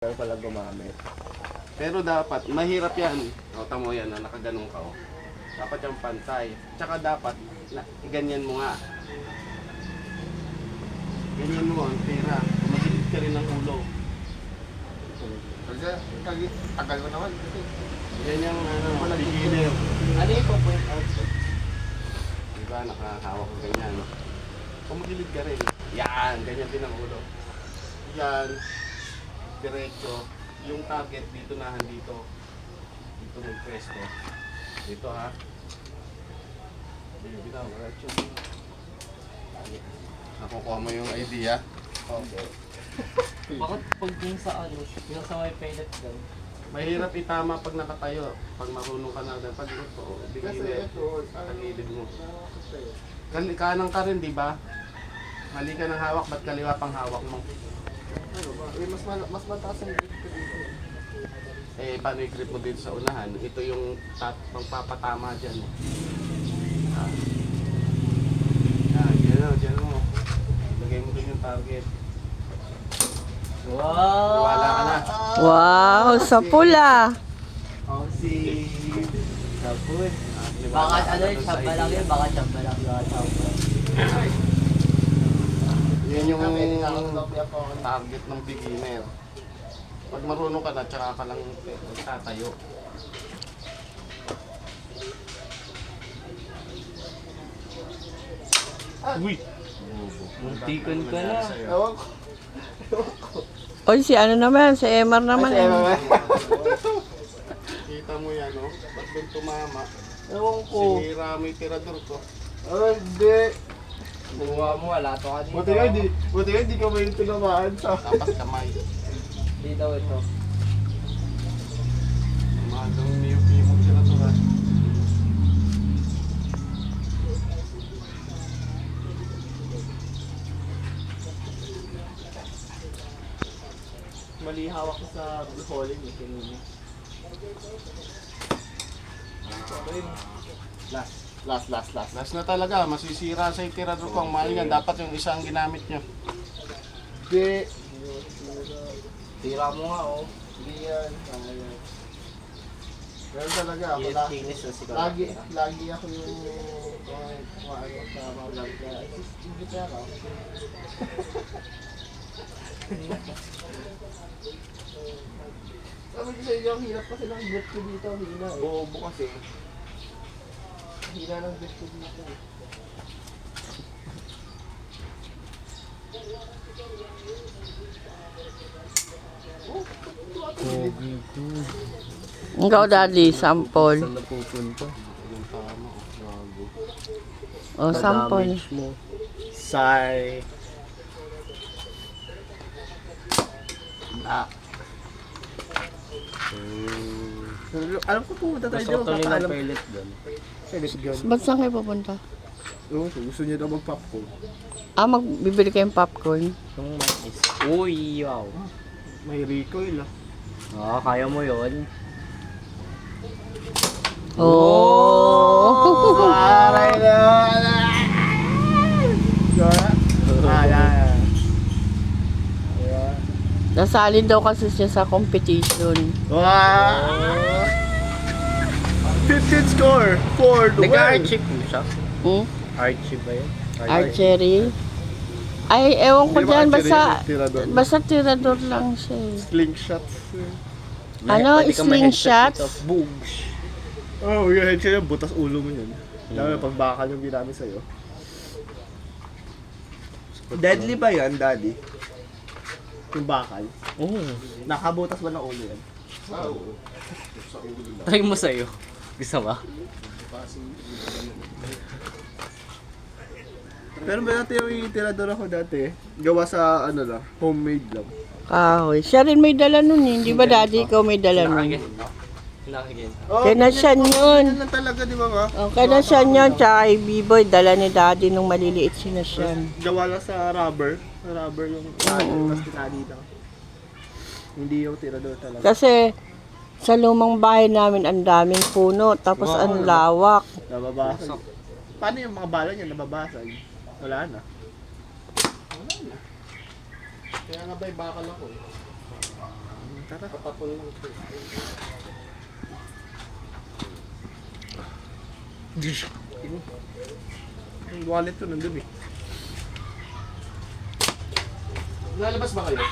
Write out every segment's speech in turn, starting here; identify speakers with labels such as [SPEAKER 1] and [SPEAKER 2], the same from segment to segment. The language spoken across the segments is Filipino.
[SPEAKER 1] Kaya pala gumamit.
[SPEAKER 2] Pero dapat, mahirap yan. O, tamo yan, na nakaganong ka. O. Dapat yung pantay. Tsaka dapat, ganyan mo nga. Ganyan mo ang tira. Masilid ka rin ng ulo.
[SPEAKER 1] Kasi, tagal mo naman.
[SPEAKER 2] Yan yung beginner.
[SPEAKER 1] Ano yung point out?
[SPEAKER 2] Diba, nakahawak ko ganyan. Pumagilid ka rin. Yan, ganyan din ang ulo. Yan. Diretso. Yung target dito na dito. Dito magpwesto. Dito ha. Bitaw, diretso. Nakukuha mo yung idea.
[SPEAKER 1] Okay.
[SPEAKER 3] Bakit pag yung sa ano, yung sa may pellet gun?
[SPEAKER 2] Mahirap itama pag nakatayo. Pag marunong ka na dyan. Pag ito,
[SPEAKER 1] Kasi
[SPEAKER 2] bigilid.
[SPEAKER 1] ito,
[SPEAKER 2] Tagilid mo. Kanan ka rin, di ba? Mali ka ng hawak, ba't kaliwa pang hawak mo?
[SPEAKER 1] ano ba? Mas mataas ang grip ko dito.
[SPEAKER 2] Eh, paano yung grip mo dito sa unahan? Ito yung pagpapatama dyan. Ah. Dyan mo. Lagay mo dun yung target.
[SPEAKER 3] Wow!
[SPEAKER 2] Wala ka na.
[SPEAKER 4] Wow, sa pula.
[SPEAKER 1] Oh, si...
[SPEAKER 3] Sabon.
[SPEAKER 2] Liwala
[SPEAKER 3] Baka
[SPEAKER 2] ka
[SPEAKER 3] ano
[SPEAKER 2] na
[SPEAKER 3] yun,
[SPEAKER 2] dun sa
[SPEAKER 3] samba lang
[SPEAKER 2] idea.
[SPEAKER 3] yun, baka samba lang yung sabon.
[SPEAKER 2] Yan yung
[SPEAKER 1] Nakakadopy ako.
[SPEAKER 2] target ng beginner. Pag marunong ka na, tsaka ka lang tatayo. Uy!
[SPEAKER 3] Muntikon ka na.
[SPEAKER 1] Ewan ko.
[SPEAKER 4] Oy, si ano naman, si Emar naman.
[SPEAKER 1] Kasi,
[SPEAKER 2] Kita mo yan, no? Ba't doon tumama?
[SPEAKER 1] ewan ko.
[SPEAKER 2] Sinira mo yung tirador ko.
[SPEAKER 1] Oh, hindi.
[SPEAKER 3] Buwa mo, wala to ka dito.
[SPEAKER 1] Buti nga hindi ka may tinamaan sa...
[SPEAKER 2] Tapos kamay.
[SPEAKER 3] Hindi daw ito.
[SPEAKER 2] Magang niyupi mo tirador, ha?
[SPEAKER 1] Mali hawak ko sa hauling eh, kanina. Last.
[SPEAKER 2] Last na talaga, masisira sa yung tirador ko. Ang mahal yan, dapat yung isang ginamit nyo.
[SPEAKER 1] Hindi.
[SPEAKER 3] Tira mo nga, oh.
[SPEAKER 1] Hindi yan. Tama yan. Pero talaga ako
[SPEAKER 3] Kinis na siguro.
[SPEAKER 1] lagi ako yung kumain sa mga vlog kaya hindi kaya ako. Sabi ko sa inyo, ang hirap kasi ng grip ko dito, hina eh.
[SPEAKER 2] Bobo kasi.
[SPEAKER 1] Hina ng grip ko dito eh.
[SPEAKER 4] Ikaw, daddy, sample.
[SPEAKER 3] Saan napupunta?
[SPEAKER 2] Yung tama, gago.
[SPEAKER 4] O, sample.
[SPEAKER 3] mo.
[SPEAKER 1] Sigh. Alam ko pumunta tayo
[SPEAKER 3] Gusto ko
[SPEAKER 1] doon.
[SPEAKER 3] tuloy ng
[SPEAKER 1] Kakaalam.
[SPEAKER 3] pellet gun.
[SPEAKER 1] Pellet gun.
[SPEAKER 4] Ba't saan kayo pupunta?
[SPEAKER 1] Oo, gusto niya daw mag-popcorn.
[SPEAKER 4] Ah, magbibili kayong popcorn.
[SPEAKER 3] Yung mais. Uy, wow.
[SPEAKER 1] May recoil ah.
[SPEAKER 3] Ah, kaya mo yun.
[SPEAKER 4] Oh!
[SPEAKER 1] Aray na! Yan.
[SPEAKER 4] Nasali daw kasi siya sa competition.
[SPEAKER 1] Wow! 15 score for the win!
[SPEAKER 3] Nag-archive mo siya?
[SPEAKER 4] Hmm?
[SPEAKER 3] Archive ba yun?
[SPEAKER 4] Archery? Ay, ewan ko
[SPEAKER 1] Hindi ba
[SPEAKER 4] dyan.
[SPEAKER 1] archery?
[SPEAKER 4] Basta,
[SPEAKER 1] Tirador.
[SPEAKER 4] basta tirador lang siya eh.
[SPEAKER 1] Slingshots.
[SPEAKER 4] Ano?
[SPEAKER 3] Pwede ka ma-headshot
[SPEAKER 4] Slingshot?
[SPEAKER 3] dito. Boogs.
[SPEAKER 1] Oh, yung headshot yun, butas ulo mo yun. Lalo pag bakal yung ginamit sa'yo. Deadly ba yan, daddy? Yung bakal?
[SPEAKER 3] Oo.
[SPEAKER 1] Nakabutas ba ng ulo yan?
[SPEAKER 2] Oo.
[SPEAKER 3] Try mo sa'yo. Gusto ba?
[SPEAKER 1] Pero ba dati yung itirador ako dati? Gawa sa ano lang, homemade lang.
[SPEAKER 4] Kahoy. Siya rin may dala nun eh. Di ba daddy, ikaw may dala nun?
[SPEAKER 3] Nakagin.
[SPEAKER 1] Oh,
[SPEAKER 4] Kaya na siya yun.
[SPEAKER 1] Yan lang talaga, di ba nga?
[SPEAKER 4] Oh, kaya na siya yun. Tsaka kay B-boy, dala ni daddy nung maliliit siya.
[SPEAKER 1] Gawa lang sa rubber. Rubber yung tapos tinali lang. Hindi yung tirador talaga.
[SPEAKER 4] Kasi sa lumang bahay namin ang daming puno. Tapos ang lawak.
[SPEAKER 1] Nababasag. Paano yung mga bala niya nababasag? Wala na.
[SPEAKER 2] Kaya nga ba'y bakal ako eh.
[SPEAKER 1] Tara.
[SPEAKER 2] Patapon lang ito.
[SPEAKER 1] Yung wallet ko nandun eh.
[SPEAKER 2] Lalabas ba kayo?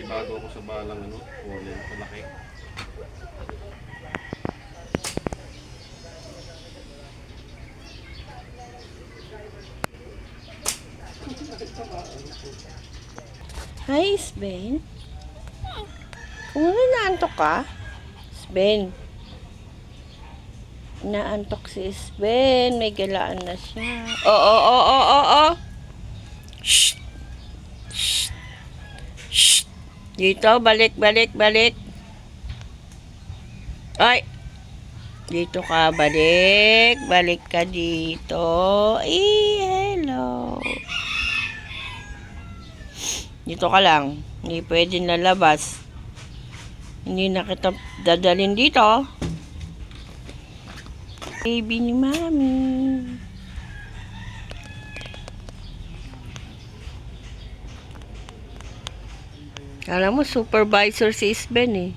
[SPEAKER 2] Bago ako sa balang ano, kulay palaki.
[SPEAKER 4] Hi, Sven. Kung ano naantok ka? Sven. Naantok si Sven. May galaan na siya. Oo. Shh. Shh. Shh. Dito, balik. Ay! Dito ka, balik. Balik ka dito. Hello. Dito ka lang. Hindi pwedeng lalabas. Hindi na kita dadalhin dito. Baby ni Mami. Alam mo, supervisor si Sven eh.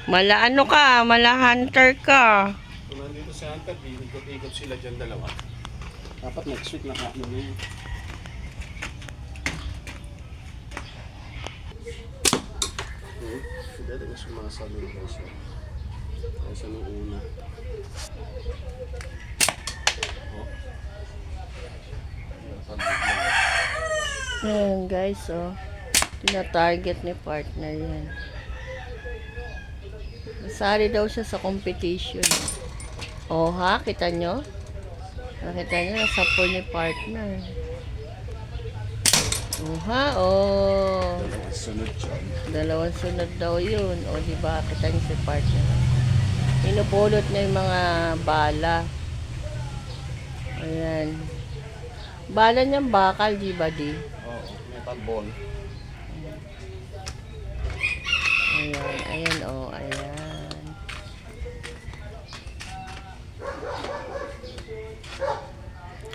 [SPEAKER 4] Mala ano ka, mala hunter ka.
[SPEAKER 2] Kung nandito sa Hunter, ikot-ikot sila dyan dalawa. Dapat next week nakaano na yun. Hindi na sumasalo na siya. Kaysa nung una.
[SPEAKER 4] Ayan guys, oh. Tina-target ni partner yan. Masali daw siya sa competition. Oh ha, kita nyo? Nakita nyo, nasa pool ni partner. Oh ha, oh.
[SPEAKER 2] Sunod siya.
[SPEAKER 4] Dalawang sunod daw yun. O, diba? Kita niyo si partner. Pinupulot niya yung mga bala. Ayan. Bala niyang bakal, di ba, di?
[SPEAKER 2] Oo, metal ball.
[SPEAKER 4] Ayan, oh, ayan.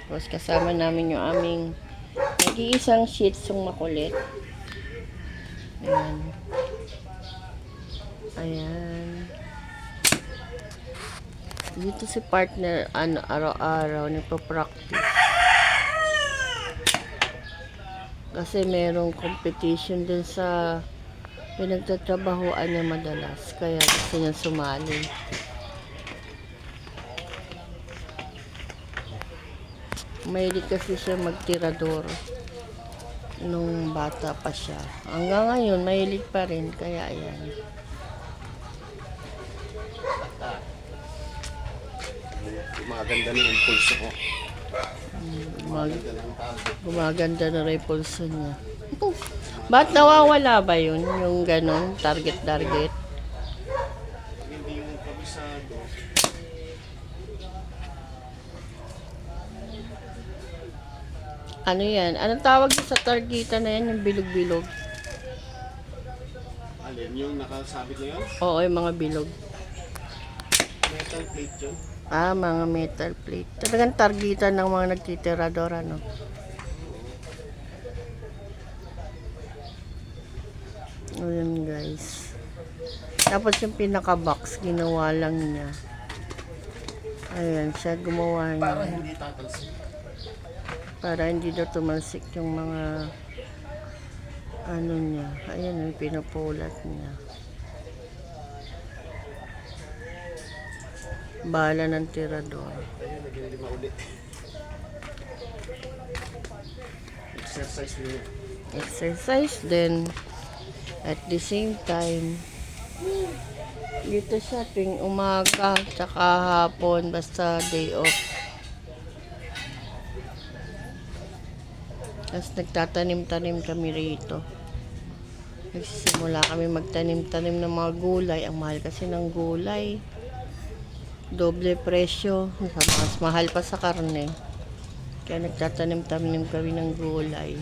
[SPEAKER 4] Tapos kasama namin yung aming nag-iisang shih tsung makulit. Ayan. Dito si partner, araw-araw, nagpa-practice. Kasi merong competition din sa pinagtatrabahoan niya madalas. Kaya gusto niya sumali. Mahilig kasi siya magtirador nung bata pa siya. Hanggang ngayon, mahilig pa rin. Kaya ayan.
[SPEAKER 2] Maganda na yung pulso ko.
[SPEAKER 4] Gumaganda na rin yung pulso niya. Ba't nawawala ba yun? Yung ganon, target?
[SPEAKER 2] Hindi yung kabisado.
[SPEAKER 4] Ano yan? Anong tawag sa targeta na yan? Yung bilog-bilog?
[SPEAKER 2] Alin, yung nakasabit na yun?
[SPEAKER 4] Oo, yung mga bilog.
[SPEAKER 2] Metal plate yun.
[SPEAKER 4] Ah, mga metal plate. Talagang targeta ng mga nagtitirador, ano? Ayan, guys. Tapos yung pinaka-box, ginawa lang niya. Ayan, siya gumawa niya.
[SPEAKER 2] Para hindi tatalsik.
[SPEAKER 4] Para hindi na tumalsik yung mga ano niya. Ayan, yung pinupulat niya. Bala ng tirador.
[SPEAKER 2] Ayun, naging lima ulit. Exercise nyo.
[SPEAKER 4] Exercise din. At the same time, dito siya tuwing umaga, tsaka hapon, basta day off. Tapos nagtatanim-tanim kami rito. Nagsisimula kami magtanim-tanim ng mga gulay. Ang mahal kasi ng gulay. Doble presyo. Mas mahal pa sa karne. Kaya nagtatanim-tanim kami ng gulay.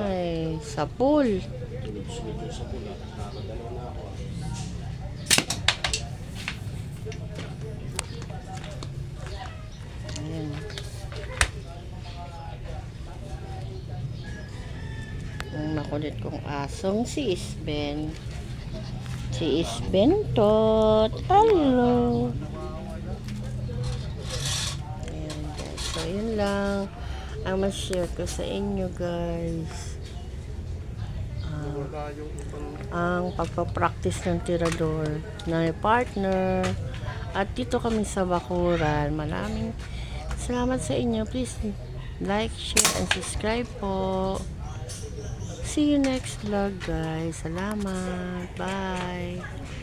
[SPEAKER 4] Ay. Sa pool.
[SPEAKER 2] Sunod-sunod yung sa pula. Nakakadalawa na ako.
[SPEAKER 4] Ayan. Ang makulit kong asong si Isben. Si Isben tot. Hello. Ayan guys. So, yun lang. Ang ma-share ko sa inyo guys.
[SPEAKER 2] Wala yung ibang
[SPEAKER 4] Ang pagpapractice ng tirador na partner. At dito kami sa Bakuran. Maraming salamat sa inyo. Please like, share, and subscribe po. See you next vlog guys. Salamat. Bye.